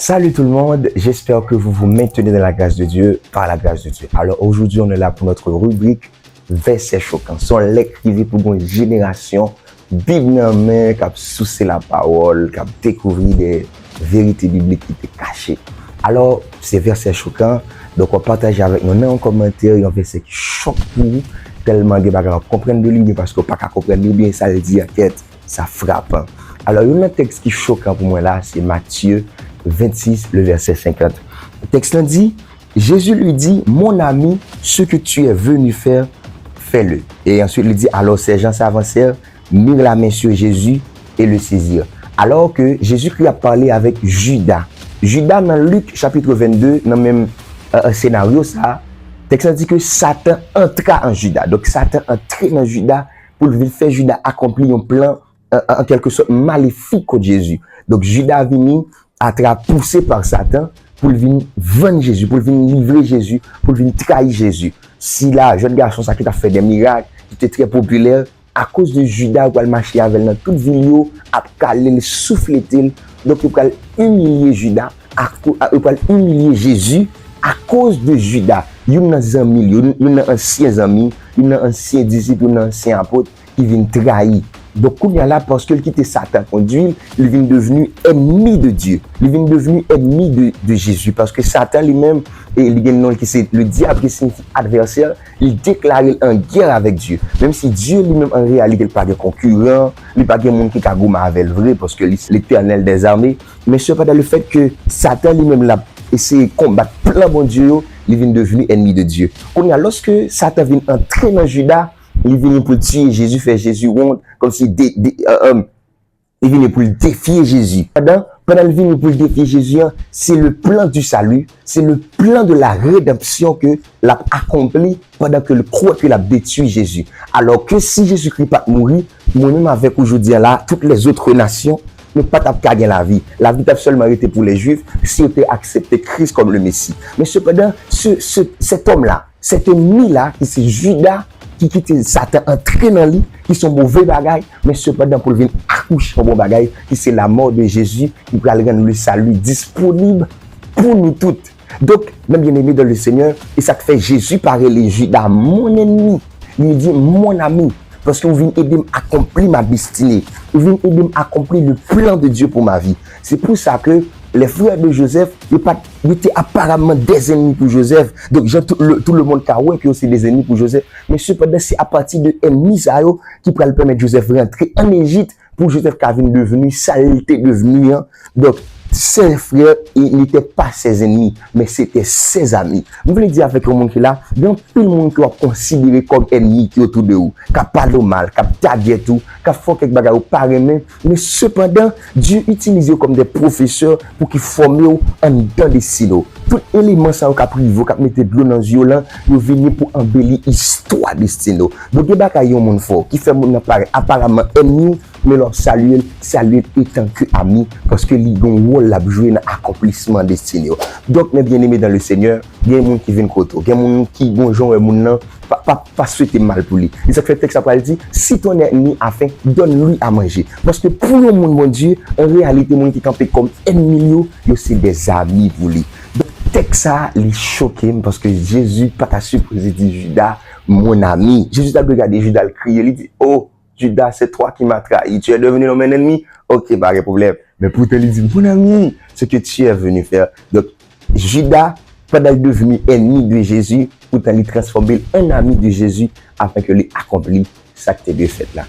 Salut tout le monde, j'espère que vous vous maintenez dans la grâce de Dieu, par la grâce de Dieu. Alors aujourd'hui, on est là pour notre rubrique Versets choquants. Son l'écrivait pour une génération, Bible en main, qui a soucié la parole, qui a découvert des vérités bibliques qui étaient cachées. Alors, ces versets choquants, donc on partage avec nous en commentaire, un verset qui choque pour vous, tellement que vous comprendre de lui, parce que vous ne pouvez pas comprendre bien, ça le dit en tête, ça frappe. Alors, il y a un texte qui est choquant pour moi là, c'est Matthieu 26, le verset 50. Le texte dit, Jésus lui dit, mon ami, ce que tu es venu faire, fais-le. Et ensuite, il dit, alors ces gens s'avancèrent, mirent la main sur Jésus et le saisirent. Alors que Jésus-Christ a parlé avec Judas. Judas, dans Luc chapitre 22, dans le même scénario, ça, le texte dit que Satan entra en Judas. Donc, Satan entra dans Judas pour faire Judas accomplir un plan, en quelque sorte, maléfique contre Jésus. Donc, Judas venu à poussé par Satan pour venir vendre Jésus, pour venir livrer Jésus, pour venir trahir Jésus. Si là, jeune garçon, ça qui t'a fait des miracles, qui était très populaire, à cause de Judas, il va marcher avec dans toute vidéo, à caler, souffler, donc il va humilier Judas, il va humilier Jésus à cause de Judas. Il y a un ami, il y a un ancien ami, il y a un ancien disciple, il y a un ancien apôtre qui vient trahir. Donc, il y a là, parce que quitte Satan conduit, il vient devenu ennemi de Dieu. Il vient devenu ennemi de Jésus. Parce que Satan lui-même, et il y a un nom qui c'est le diable qui signifie adversaire, il déclare en guerre avec Dieu. Même si Dieu lui-même, en réalité, il n'est pas de concurrent, il n'est pas de monde qui a goûté avec le vrai, parce que l'éternel des armées. Mais cependant, le fait que Satan lui-même l'a essayé de combattre plein bon Dieu, il vient devenu ennemi de Dieu. Lorsque Satan vient entrer dans Judas, il vient pour tuer Jésus, faire Jésus honte, comme si il vient pour défier Jésus. Pendant qu'il vient pour défier Jésus, c'est le plan du salut, c'est le plan de la rédemption que l'a accompli pendant que le croix qu'il a détruit Jésus. Alors que si Jésus-Christ pas mourir, moi-même avec aujourd'hui là, toutes les autres nations ne pas gagner la vie. La vie a seulement été pour les Juifs si on a accepté Christ comme le Messie. Mais cependant, cet homme-là, cet ennemi-là, qui c'est Judas, qui quitte Satan entré dans lui, qui sont mauvais bagailles, mais cependant pour venir accoucher au bon bagaille, qui c'est la mort de Jésus, qui peut rendre le salut disponible pour nous toutes. Donc, même bien aimé dans le Seigneur, et ça fait Jésus parler les Judas, mon ennemi, il dit mon ami, parce que vous venez aider à accomplir ma destinée, vous venez aider à accomplir le plan de Dieu pour ma vie. C'est pour ça que les frères de Joseph, ils étaient apparemment des ennemis pour Joseph. Donc, tout le monde a qui aussi des ennemis pour Joseph. Mais cependant, c'est à partir de ennemis qui pourraient permettre Joseph de rentrer en Égypte pour Joseph qui avait devenu, ça était devenu. Donc, ses frères, ils n'étaient pas ses ennemis, mais c'était ses amis. Vous voulez dire avec le monde qui est là, donc tout le monde qui est considéré comme ennemi qui est autour de vous, qui a pas de mal, qui a tagué tout, qui a fait quelque chose pareil, mais cependant, Dieu utilise comme des professeurs pour qu'ils forment en dans des silos. Tout élément ça qui a pris, qui a mis de l'eau dans les yeux là, ils viennent pour embellir l'histoire de Stino. Donc, il y a un monde fort qui fait mon appareil apparemment ennemi, mais leur saluer étant que ami, parce que ils ont un rôle à jouer dans l'accomplissement de Stino. Donc, mes bien-aimés dans le Seigneur, il y a des gens qui viennent côté, il y a des gens qui bonjour et mon pas souhaiter mal pour lui. Et ça fait texte après dit, si ton ennemi a faim, donne-lui à manger. Parce que pour le monde, mon Dieu, en réalité, mon qui campé comme ennemi, c'est des amis pour lui. Texte ça, il choqué parce que Jésus, pas ta surprise, il dit Judas, mon ami. Jésus a regardé Judas le crier, il dit, oh, Judas, c'est toi qui m'as trahi. Tu es devenu mon ennemi? Ok, pas de problème. Mais pourtant, il dit, mon ami, ce que tu es venu faire. Donc, Judas, pendant qu'il est devenu ennemi de Jésus, pourtant, il transformé en ami de Jésus afin que lui accomplisse ça que tu as fait là.